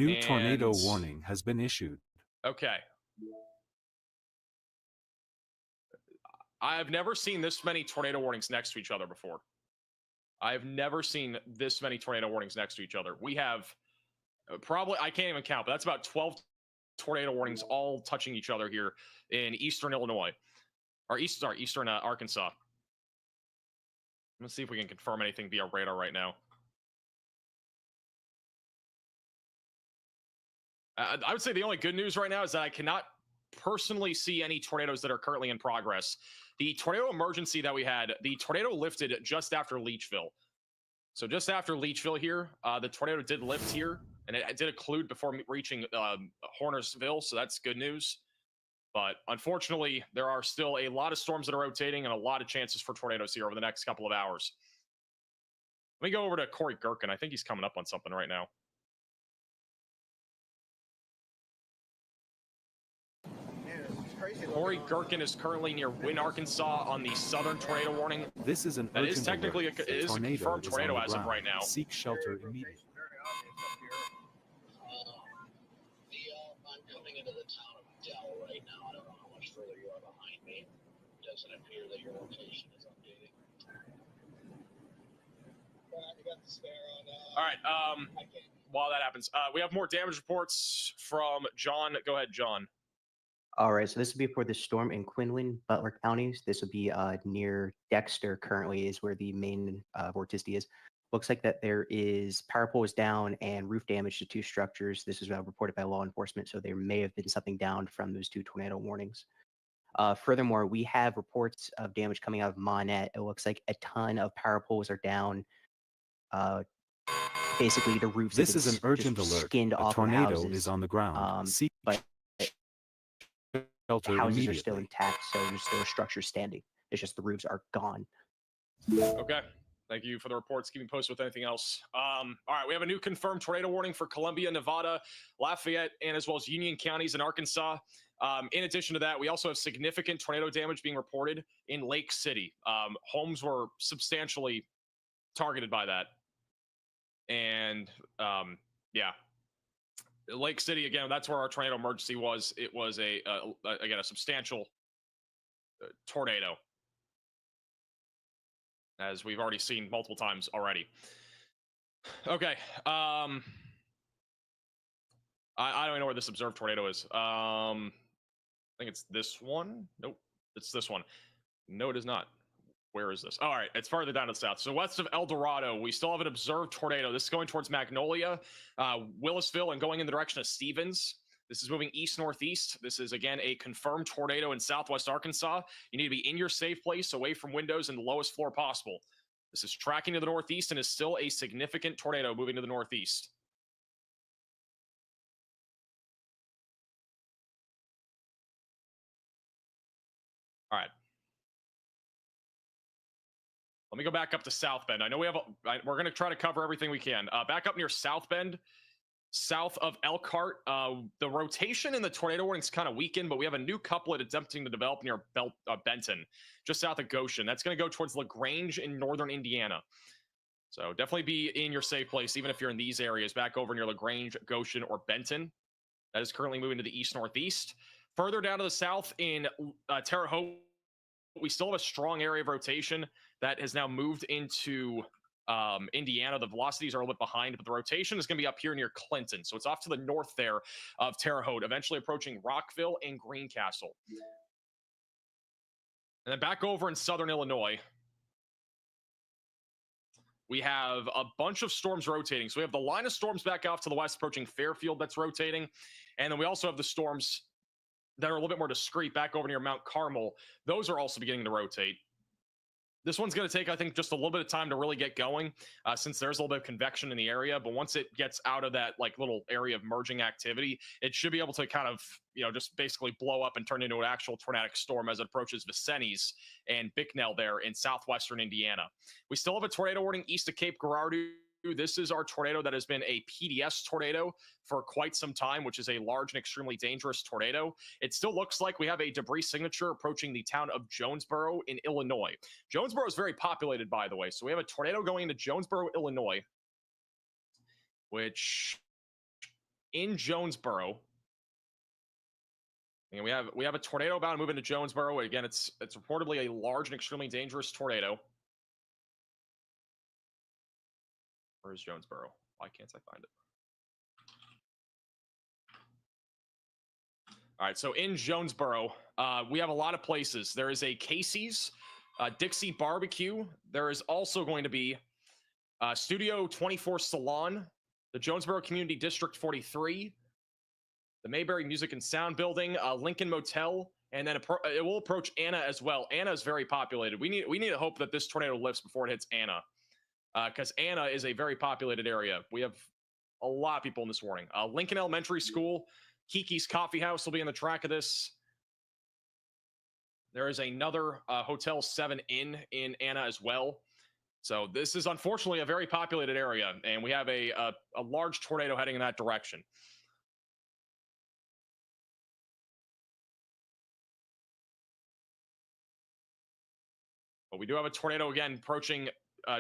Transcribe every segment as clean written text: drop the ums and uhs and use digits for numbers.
new tornado warning has been issued. Okay. I've never seen this many tornado warnings next to each other before. I've never seen this many tornado warnings next to each other. We have probably, I can't even count, but that's about 12 tornado warnings all touching each other here in eastern Illinois. Or eastern Arkansas. Let's see if we can confirm anything via radar right now. I would say the only good news right now is that I cannot personally see any tornadoes that are currently in progress. The tornado emergency that we had, the tornado lifted just after Leachville. So just after Leachville here, the tornado did lift here, and it did occlude before reaching Hornersville, so that's good news. But unfortunately, there are still a lot of storms that are rotating and a lot of chances for tornadoes here over the next couple of hours. Let me go over to Corey Gherkin. I think he's coming up on something right now. Corey Gherkin is currently near Wynne, Arkansas on the southern tornado warning. This is an that urgent is technically alert. a confirmed tornado as of right now. Seek shelter immediately. I'm coming into the town of Dell right now. I don't know how much further you are behind me. It doesn't appear that your location is updating. All right. While that happens, we have more damage reports from John. Go ahead, John. All right, so this would be for the storm in Quinlan, Butler counties. This would be near Dexter. Currently is where the main vorticity is. Looks like that there is power poles down and roof damage to 2 structures. This is reported by law enforcement, so there may have been something down from those 2 tornado warnings. Furthermore, we have reports of damage coming out of Monette. It looks like a ton of power poles are down. Basically, the roofs. This is an urgent alert. A tornado is on the ground. But shelter houses are still intact, so there's still structures standing. It's just the roofs are gone. Okay. Thank you for the reports. Keep me posted with anything else. All right, we have a new confirmed tornado warning for Columbia, Nevada, Lafayette, and as well as Union counties in Arkansas. In addition to that, we also have significant tornado damage being reported in Lake City. Homes were substantially targeted by that. And yeah, Lake City, again, that's where our tornado emergency was. It was again, a substantial tornado, as we've already seen multiple times already. Okay. I don't even know where this observed tornado is. I think it's this one. Nope, it's this one. No, it is not. Where is this? All right, it's farther down to the south. So west of El Dorado, we still have an observed tornado. This is going towards Magnolia, Willisville, and going in the direction of Stevens. This is moving east-northeast. This is, again, a confirmed tornado in southwest Arkansas. You need to be in your safe place, away from windows, and the lowest floor possible. This is tracking to the northeast and is still a significant tornado moving to the northeast. All right. Let me go back up to South Bend. I know we're going to try to cover everything we can. Back up near South Bend, south of Elkhart. The rotation in the tornado warning is kind of weakened, but we have a new couplet attempting to develop near Benton, just south of Goshen. That's going to go towards LaGrange in northern Indiana. So definitely be in your safe place, even if you're in these areas, back over near LaGrange, Goshen, or Benton. That is currently moving to the east-northeast. Further down to the south in Terre Haute, we still have a strong area of rotation that has now moved into Indiana. The velocities are a little bit behind, but the rotation is going to be up here near Clinton. So it's off to the north there of Terre Haute, eventually approaching Rockville and Greencastle. And then back over in southern Illinois, we have a bunch of storms rotating. So we have the line of storms back off to the west approaching Fairfield that's rotating. And then we also have the storms that are a little bit more discreet back over near Mount Carmel. Those are also beginning to rotate. This one's going to take, I think, just a little bit of time to really get going, since there's a little bit of convection in the area. But once it gets out of that like little area of merging activity, it should be able to kind of, just basically blow up and turn into an actual tornadic storm as it approaches Vincennes and Bicknell there in southwestern Indiana. We still have a tornado warning east of Cape Girardeau. This is our tornado that has been a PDS tornado for quite some time, which is a large and extremely dangerous tornado. It still looks like we have a debris signature approaching the town of Jonesboro in Illinois. Jonesboro is very populated, by the way. So we have a tornado going into Jonesboro, Illinois, which in Jonesboro. And we have a tornado about to move into Jonesboro. Again, it's reportedly a large and extremely dangerous tornado. Where is Jonesboro? Why can't I find it? All right, so in Jonesboro, we have a lot of places. There is a Casey's, Dixie Barbecue. There is also going to be Studio 24 Salon, the Jonesboro Community District 43, the Mayberry Music and Sound Building, Lincoln Motel, and then it will approach Anna as well. Anna is very populated. We need to hope that this tornado lifts before it hits Anna, because Anna is a very populated area. We have a lot of people in this warning. Lincoln Elementary School, Kiki's Coffee House will be in the track of this. There is another Hotel 7 Inn in Anna as well. So this is unfortunately a very populated area, and we have a large tornado heading in that direction. But we do have a tornado again approaching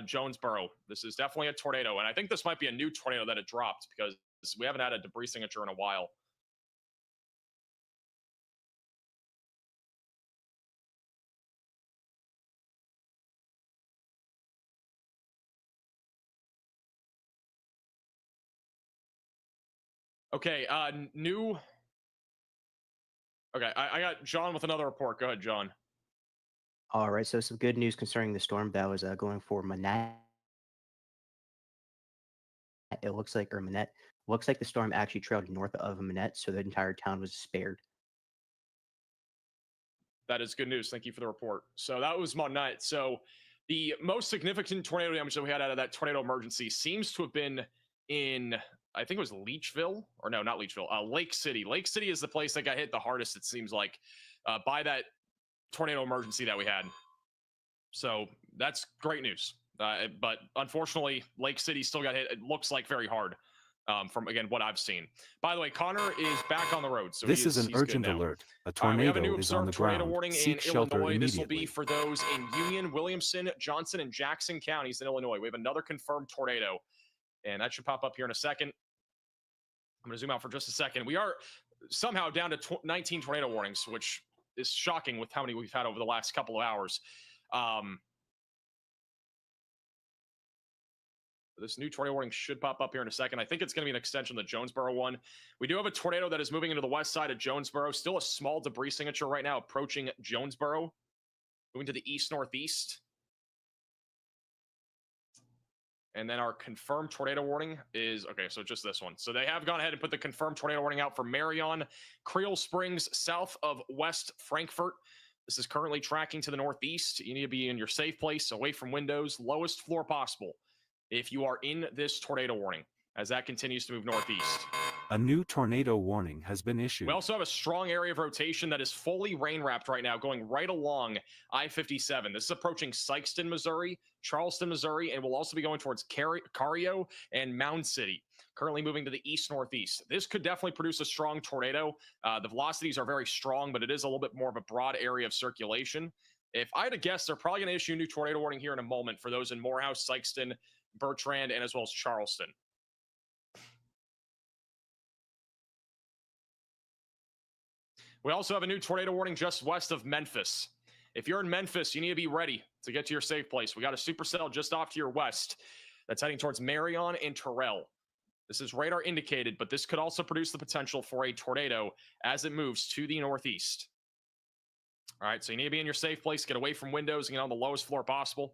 Jonesboro. This is definitely a tornado, and I think this might be a new tornado that it dropped because we haven't had a debris signature in a while. Okay, new. Okay, I got John with another report. Go ahead, John. All right, so some good news concerning the storm that was going for Manette. It looks like, or Manette, looks like the storm actually trailed north of Manette, so the entire town was spared. That is good news. Thank you for the report. So that was Manette. So the most significant tornado damage that we had out of that tornado emergency seems to have been in, I think it was Leechville, or no, not Leechville, Lake City. Lake City is the place that got hit the hardest, it seems like, by that tornado emergency that we had. So that's great news. But unfortunately, Lake City still got hit. It looks like very hard from, again, what I've seen. By the way, Connor is back on the road. So this is an urgent alert. A tornado is on the ground. Warning Seek in shelter Illinois. immediately. This will be for those in Union, Williamson, Johnson, and Jackson counties in Illinois. We have another confirmed tornado, and that should pop up here in a second. I'm going to zoom out for just a second. We are somehow down to 19 tornado warnings, which is shocking with how many we've had over the last couple of hours. This new tornado warning should pop up here in a second. I think it's going to be an extension of the Jonesboro one. We do have a tornado that is moving into the west side of Jonesboro. Still a small debris signature right now approaching Jonesboro. Moving to the east-northeast. And then our confirmed tornado warning is, okay, so just this one. So they have gone ahead and put the confirmed tornado warning out for Marion, Creole Springs, south of West Frankfort. This is currently tracking to the northeast. You need to be in your safe place, away from windows, lowest floor possible, if you are in this tornado warning, as that continues to move northeast. A new tornado warning has been issued. We also have a strong area of rotation that is fully rain-wrapped right now, going right along I-57. This is approaching Sikeston, Missouri, Charleston, Missouri, and will also be going towards Cario and Mound City, currently moving to the east-northeast. This could definitely produce a strong tornado. The velocities are very strong, but it is a little bit more of a broad area of circulation. If I had to guess, they're probably going to issue a new tornado warning here in a moment for those in Morehouse, Sikeston, Bertrand, and as well as Charleston. We also have a new tornado warning just west of Memphis. If you're in Memphis, you need to be ready to get to your safe place. We got a supercell just off to your west that's heading towards Marion and Terrell. This is radar indicated, but this could also produce the potential for a tornado as it moves to the northeast. All right, so you need to be in your safe place, get away from windows, and get on the lowest floor possible,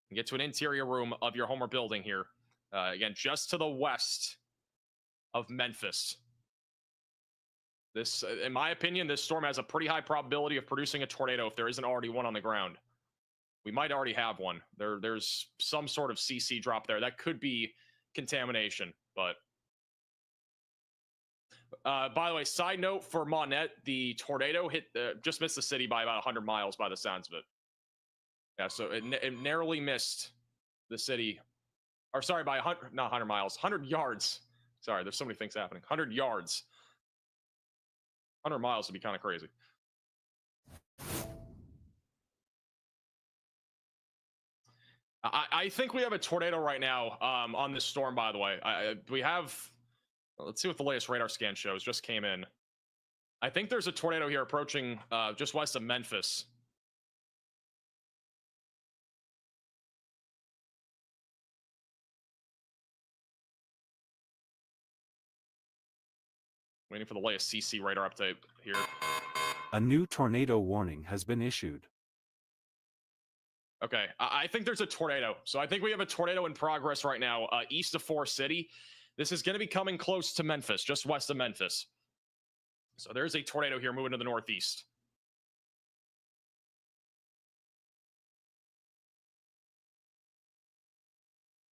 and get to an interior room of your home or building here. Again, just to the west of Memphis. This, in my opinion, this storm has a pretty high probability of producing a tornado if there isn't already one on the ground. We might already have one. There's some sort of CC drop there. That could be contamination, but... by the way, side note for Monette, the tornado hit, just missed the city by about 100 miles by the sounds of it. Yeah, so it narrowly missed the city. Or sorry, by 100, not 100 miles, 100 yards. Sorry, there's so many things happening. 100 yards. 100 miles would be kind of crazy. I think we have a tornado right now on this storm, by the way. We have Let's see what the latest radar scan shows. Just came in. I think there's a tornado here approaching just west of Memphis. Waiting for the latest CC radar update here. A new tornado warning has been issued. Okay, I think there's a tornado. So I think we have a tornado in progress right now, east of Forest City. This is going to be coming close to Memphis, just west of Memphis. So there's a tornado here moving to the northeast.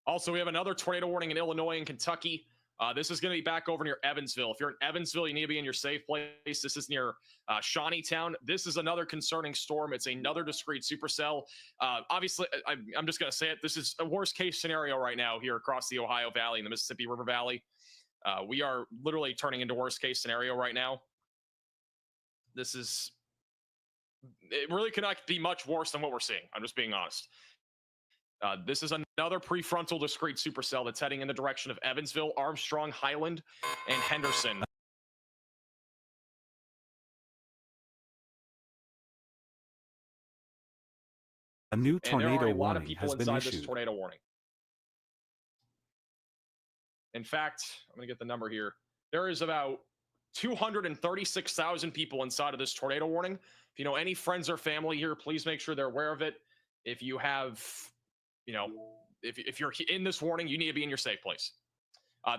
Also, we have another tornado warning in Illinois and Kentucky. This is going to be back over near Evansville. If you're in Evansville, you need to be in your safe place. This is near Shawneetown. This is another concerning storm. It's another discrete supercell. Obviously, I'm just going to say it. This is a worst case scenario right now here across the Ohio Valley and the Mississippi River Valley. We are literally turning into worst case scenario right now. It really cannot be much worse than what we're seeing. I'm just being honest. This is another prefrontal discrete supercell that's heading in the direction of Evansville, Armstrong, Highland, and Henderson. A new tornado warning has been this issued. tornado warning. In fact, I'm going to get the number here. There is about 236,000 people inside of this tornado warning. If you know any friends or family here, please make sure they're aware of it. If you have, if you're in this warning, you need to be in your safe place.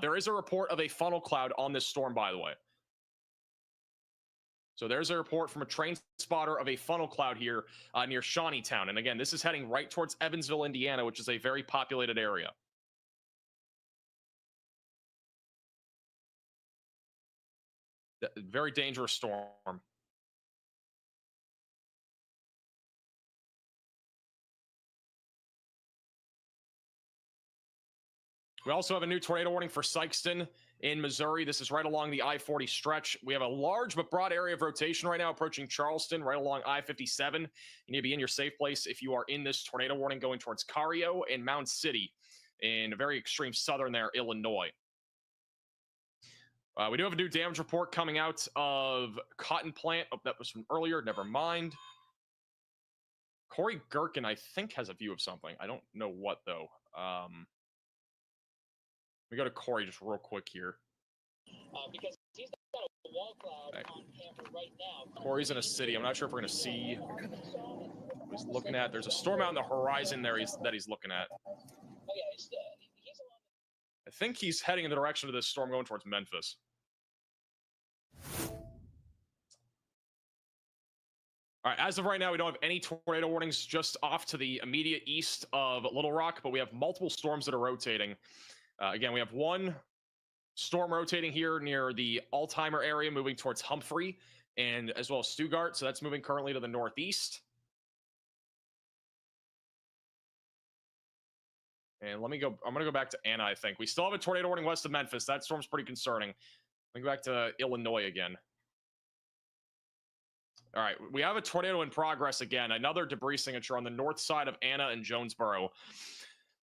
There is a report of a funnel cloud on this storm, by the way. So there's a report from a train spotter of a funnel cloud here near Shawneetown. And again, this is heading right towards Evansville, Indiana, which is a very populated area. Very dangerous storm. We also have a new tornado warning for Sykeston in Missouri. This is right along the I-40 stretch. We have a large but broad area of rotation right now approaching Charleston, right along I-57. You need to be in your safe place if you are in this tornado warning going towards Cario and Mound City in a very extreme southern there, Illinois. We do have a new damage report coming out of Cotton Plant. Oh, that was from earlier. Never mind. Corey Gherkin, I think, has a view of something. I don't know what, though. We go to Corey just real quick here. Because he's got a wall cloud on camera right now. Corey's in a city. I'm not sure if we're going to see what he's looking at. There's a storm out on the horizon there that he's looking at. Oh, yeah, he's I think he's heading in the direction of this storm going towards Memphis. All right, as of right now, we don't have any tornado warnings just off to the immediate east of Little Rock, but we have multiple storms that are rotating. Again, we have one storm rotating here near the Alzheimer area, moving towards Humphrey, and as well as Stuttgart. So that's moving currently to the northeast. And I'm going to go back to Anna, I think. We still have a tornado warning west of Memphis. That storm's pretty concerning. Let me go back to Illinois again. All right, we have a tornado in progress again. Another debris signature on the north side of Anna and Jonesboro.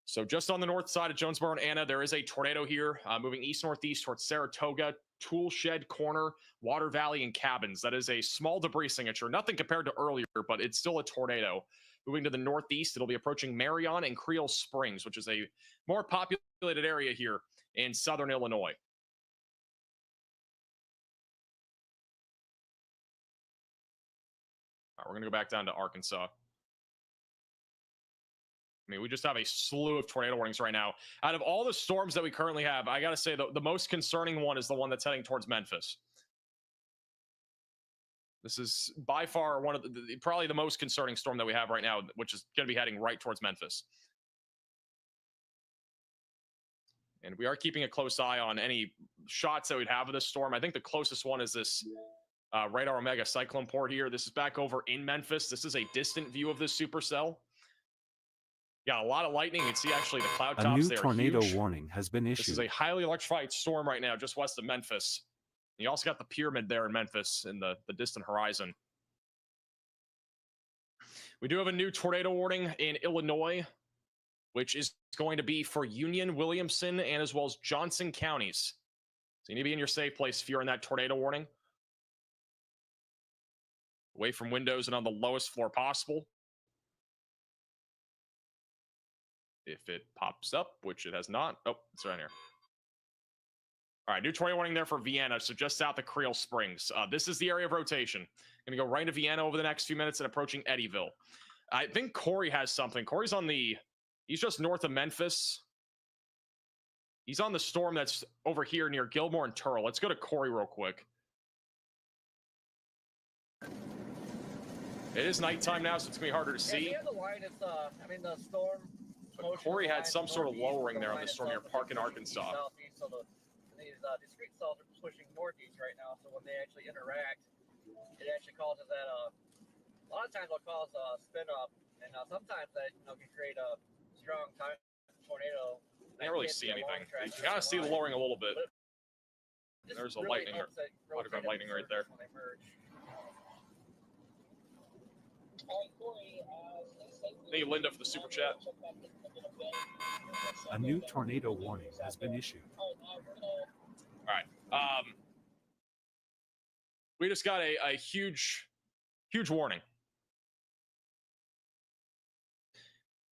So just on the north side of Jonesboro and Anna, there is a tornado here moving east-northeast towards Saratoga, Tool Shed Corner, Water Valley, and Cabins. That is a small debris signature. Nothing compared to earlier, but it's still a tornado. Moving to the northeast, it'll be approaching Marion and Creole Springs, which is a more populated area here in southern Illinois. All right, we're going to go back down to Arkansas. I mean, we just have a slew of tornado warnings right now. Out of all the storms that we currently have, I got to say the most concerning one is the one that's heading towards Memphis. This is by far one of probably the most concerning storm that we have right now, which is going to be heading right towards Memphis. And we are keeping a close eye on any shots that we'd have of this storm. I think the closest one is this Radar Omega cyclone port here. This is back over in Memphis. This is a distant view of this supercell. Yeah, a lot of lightning. You can see actually the cloud tops. A new there tornado huge. Warning has been issued. This is a highly electrified storm right now, just west of Memphis. You also got the pyramid there in Memphis in the distant horizon. We do have a new tornado warning in Illinois, which is going to be for Union, Williamson, and as well as Johnson counties. So you need to be in your safe place if you're in that tornado warning. Away from windows and on the lowest floor possible. If it pops up, which it has not. Oh, it's right here. All right, new tornado warning there for Vienna, so just south of Creel Springs. This is the area of rotation. Going to go right into Vienna over the next few minutes and approaching Eddyville. I think Corey has something. Corey's on the... He's just north of Memphis. He's on the storm that's over here near Gilmore and Turl. Let's go to Corey real quick. It is nighttime now, so it's going to be harder to see. Yeah, the line is, I mean, the storm... But Corey had some sort of lowering there on the storm near Park in Arkansas. Southeast, so these discrete cells are pushing northeast right now, so when they actually interact, it actually causes that, a lot of times it'll cause a spin up, and sometimes that can create a strong tornado. Can't really see anything. You can kind of see the lowering a little bit. There's a lightning, underground lightning right there. Thank you, Linda, for the super chat. A new tornado warning has been issued. All right. We just got a huge warning.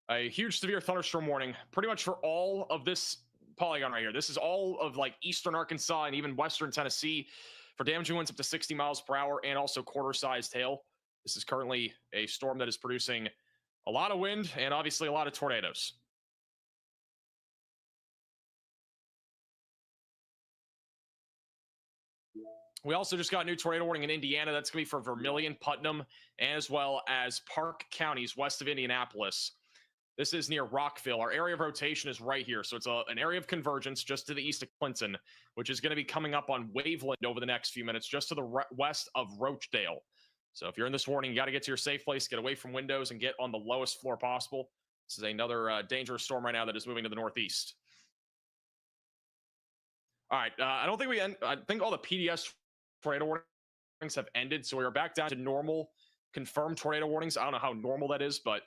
A huge severe thunderstorm warning, pretty much for all of this polygon right here. This is all of like eastern Arkansas and even western Tennessee for damaging winds up to 60 miles per hour and also quarter-sized hail. This is currently a storm that is producing a lot of wind and obviously a lot of tornadoes. We also just got a new tornado warning in Indiana. That's going to be for Vermilion, Putnam, as well as Park counties west of Indianapolis. This is near Rockville. Our area of rotation is right here. So it's an area of convergence just to the east of Clinton, which is going to be coming up on Waveland over the next few minutes, just to the west of Roachdale. So if you're in this warning, you got to get to your safe place, get away from windows, and get on the lowest floor possible. This is another dangerous storm right now that is moving to the northeast. All right. I don't think we end. I think all the PDS tornado warnings have ended. So we are back down to normal confirmed tornado warnings. I don't know how normal that is, but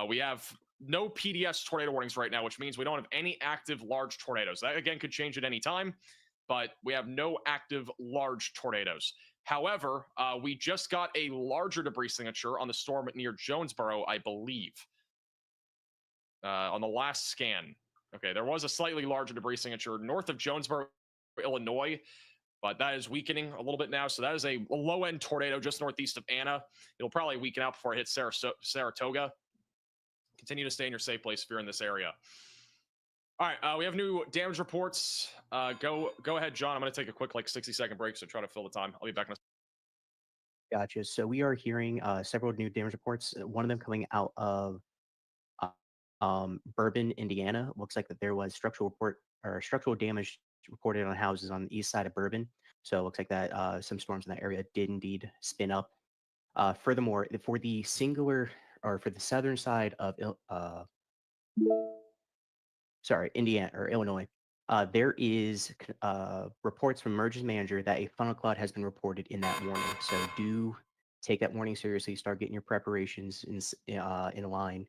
we have no PDS tornado warnings right now, which means we don't have any active large tornadoes. That, again, could change at any time, but we have no active large tornadoes. However, we just got a larger debris signature on the storm near Jonesboro, I believe, on the last scan. Okay, there was a slightly larger debris signature north of Jonesboro, Illinois, but that is weakening a little bit now. So that is a low-end tornado just northeast of Anna. It'll probably weaken out before it hits Saratoga. Continue to stay in your safe place if you're in this area. All right, we have new damage reports. Go ahead, John. I'm going to take a quick 60-second break, so try to fill the time. I'll be back in a... Gotcha. So we are hearing several new damage reports. One of them coming out of Bourbon, Indiana. Looks like that there was structural damage reported on houses on the east side of Bourbon. So it looks like that some storms in that area did indeed spin up. Furthermore, for the southern side of Indiana or Illinois, there is reports from emergency manager that a funnel cloud has been reported in that warning. So do take that warning seriously. Start getting your preparations in line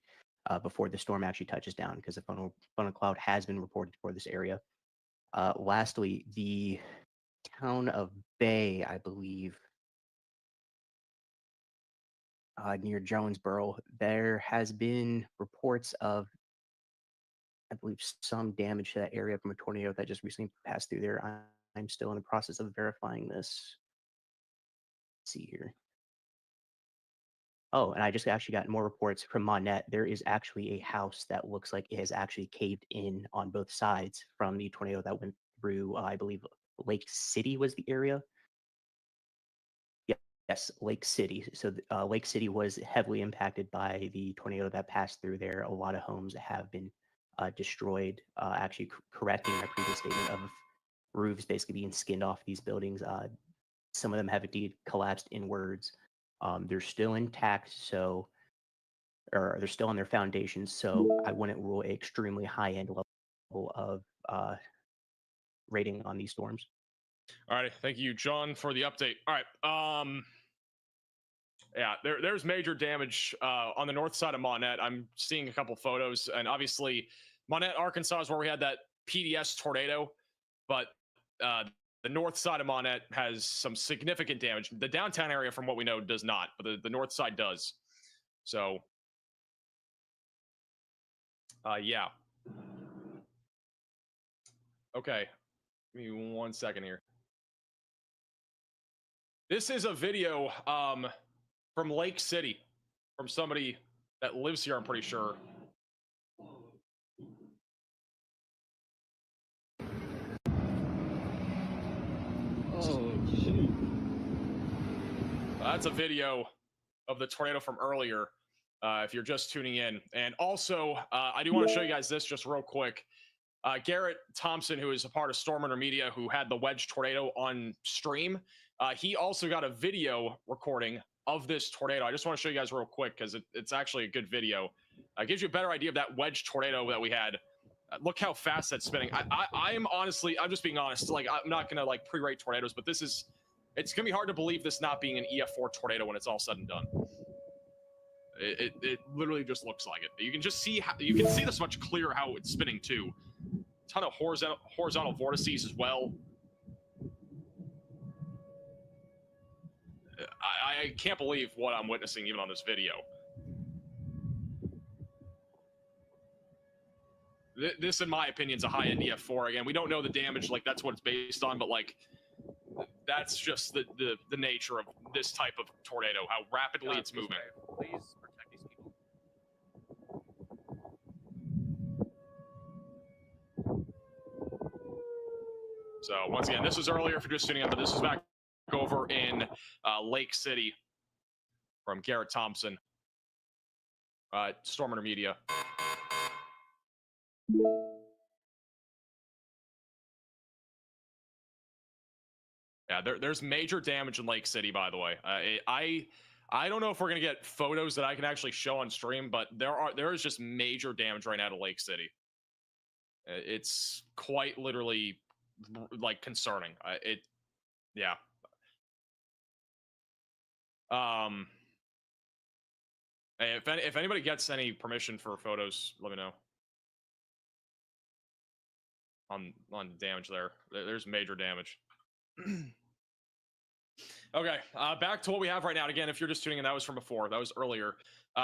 before the storm actually touches down, because a funnel cloud has been reported for this area. Lastly, the town of Bay, I believe, near Jonesboro, there has been reports of, I believe, some damage to that area from a tornado that just recently passed through there. I'm still in the process of verifying this. Let's see here. Oh, and I just actually got more reports from Monette. There is actually a house that looks like it has actually caved in on both sides from the tornado that went through, I believe, Lake City was the area. Yes, Lake City. So Lake City was heavily impacted by the tornado that passed through there. A lot of homes have been destroyed, actually correcting my previous statement of roofs basically being skinned off these buildings. Some of them have indeed collapsed inwards. They're still intact, or they're still on their foundations, so I wouldn't rule an extremely high-end level of rating on these storms. All right, thank you, John, for the update. All right, yeah, there's major damage on the north side of Monette. I'm seeing a couple photos, and obviously Monette, Arkansas is where we had that PDS tornado, but The north side of Monette has some significant damage. The downtown area, from what we know, does not, but the north side does. So, yeah. Okay, give me 1 second here. This is a video from Lake City, from somebody that lives here, I'm pretty sure. Oh, shoot. That's a video of the tornado from earlier, if you're just tuning in. And also, I do want to show you guys this just real quick. Garrett Thompson, who is a part of Storm Hunter Media, who had the wedge tornado on stream, he also got a video recording of this tornado. I just want to show you guys real quick because it's actually a good video. It gives you a better idea of that wedge tornado that we had. Look how fast that's spinning. I am honestly, I'm just being honest. Like, I'm not gonna like pre-rate tornadoes, but this is, it's gonna be hard to believe this not being an EF4 tornado when it's all said and done. It literally just looks like it. You can just see how, you can see this much clearer how it's spinning too. Ton of horizontal vortices as well. I can't believe what I'm witnessing even on this video. This, in my opinion, is a high-end EF4. Again, we don't know the damage, like that's what it's based on, but like that's just the nature of this type of tornado, how rapidly it's moving. Please protect these people. So once again, this was earlier if you're just tuning in, but this is back over in Lake City from Garrett Thompson, Storm Hunter Media. Yeah, there's major damage in Lake City, by the way. I don't know if we're gonna get photos that I can actually show on stream, but there is just major damage right now to Lake City. It's quite literally like concerning. Yeah. Hey, if anybody gets any permission for photos, let me know. On damage there. There's major damage. Okay, back to what we have right now. And again, if you're just tuning in, that was from before. That was earlier.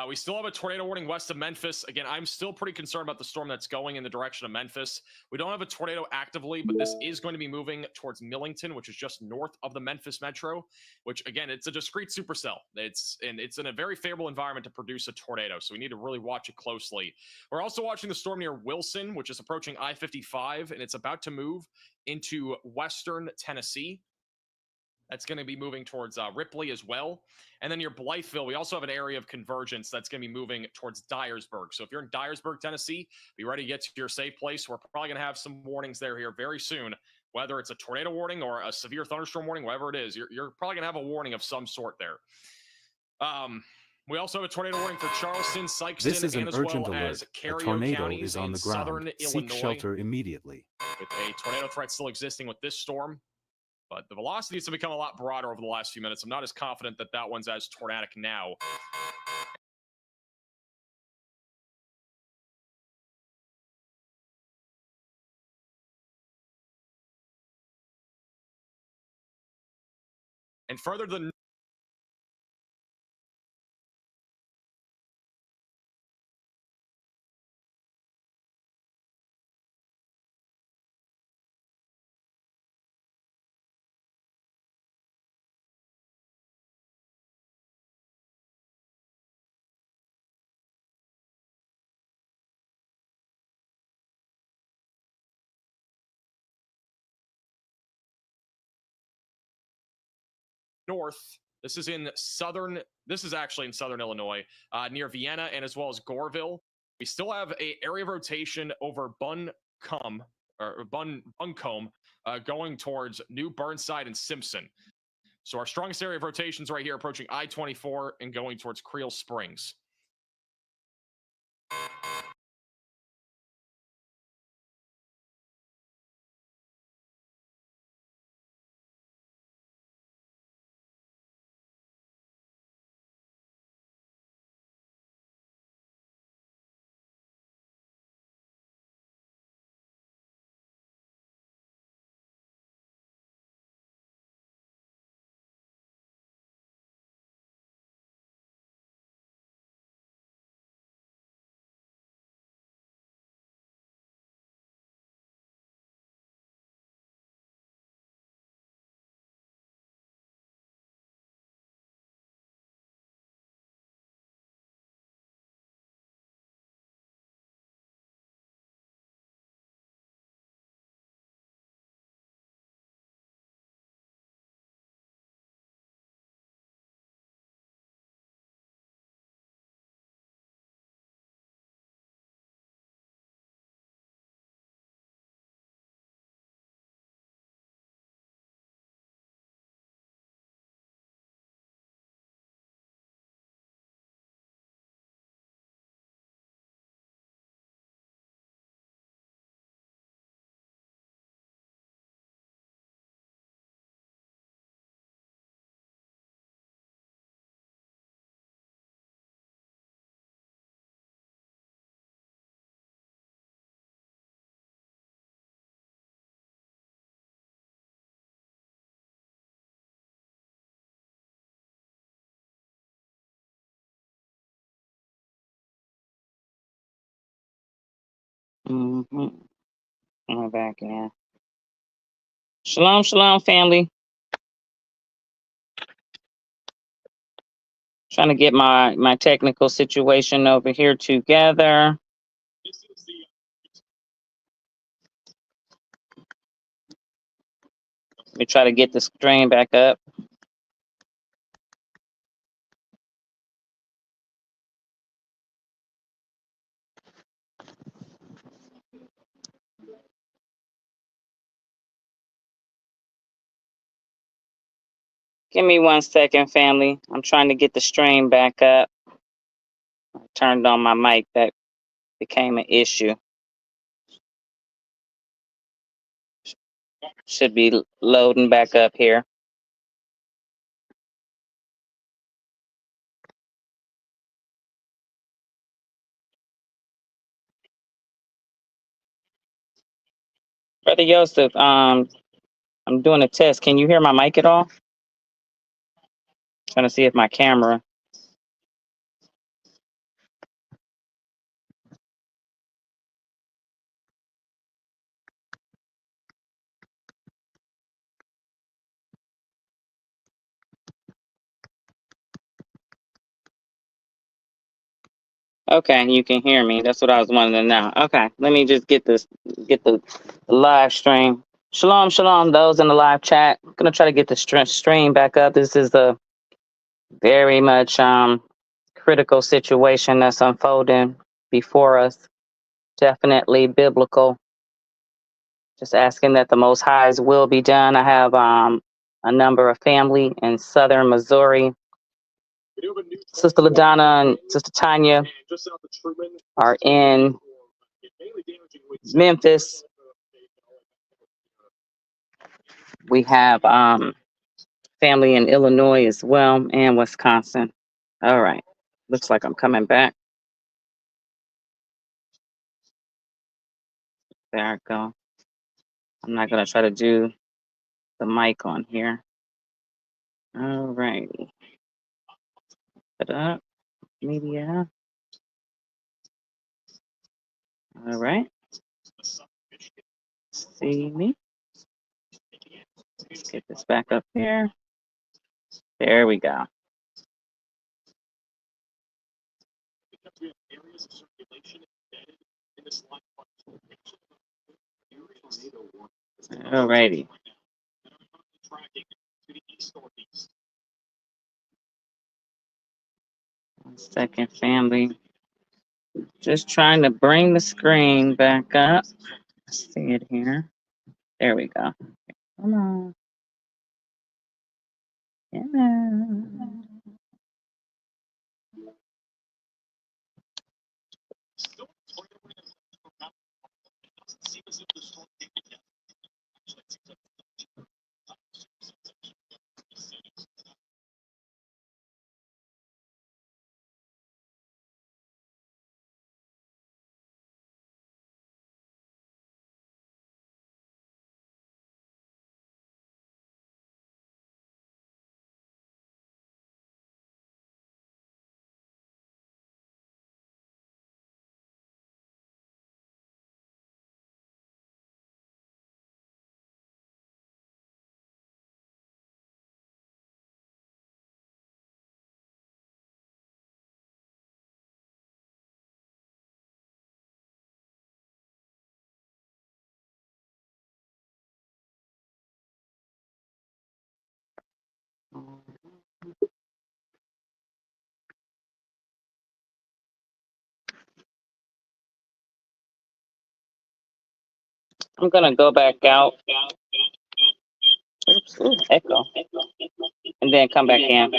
We still have a tornado warning west of Memphis. Again, I'm still pretty concerned about the storm that's going in the direction of Memphis. We don't have a tornado actively, but this is going to be moving towards Millington, which is just north of the Memphis metro, which again, it's a discrete supercell. It's in a very favorable environment to produce a tornado, so we need to really watch it closely. We're also watching the storm near Wilson, which is approaching I-55, and it's about to move into western Tennessee. That's going to be moving towards Ripley as well. And then near Blytheville, we also have an area of convergence that's going to be moving towards Dyersburg. So if you're in Dyersburg, Tennessee, be ready to get to your safe place. We're probably going to have some warnings there here very soon, whether it's a tornado warning or a severe thunderstorm warning, whatever it is. You're probably going to have a warning of some sort there. We also have a tornado warning for Charleston, Sykeston, This is an and as urgent well alert. as A Carrier tornado counties is on in the southern ground. Seek Illinois, shelter immediately. with a tornado threat still existing with this storm. But the velocities have become a lot broader over the last few minutes. I'm not as confident that that one's as tornadic now. And further to the north, this is actually in southern Illinois, near Vienna and as well as Goreville. We still have an area of rotation over Buncombe, going towards New Burnside and Simpson. So our strongest area of rotations right here approaching I-24 and going towards Creel Springs. I'm back in. Shalom, shalom, family. Trying to get my technical situation over here together. Let me try to get the stream back up. Give me 1 second, family. I'm trying to get the stream back up. I turned on my mic. That became an issue. Should be loading back up here. Brother Joseph, I'm doing a test. Can you hear my mic at all? Trying to see if my camera. Okay, you can hear me. That's what I was wanting to know. Okay, let me just get the live stream. Shalom, shalom, those in the live chat. I'm gonna try to get the stream back up. This is a very much critical situation that's unfolding before us. Definitely biblical. Just asking that the Most High's will be done. I have a number of family in southern Missouri. Sister LaDonna and Sister Tanya are in Memphis. We have family in Illinois as well and Wisconsin. All right. Looks like I'm coming back. There I go. I'm not going to try to do the mic on here. All right. Put up. Media. All right. See me. Let's get this back up here. There we go. All righty. One second, family. Just trying to bring the screen back up. See it here. There we go. Come on. Come on. I'm gonna go back out. Oops, echo. And then come back in.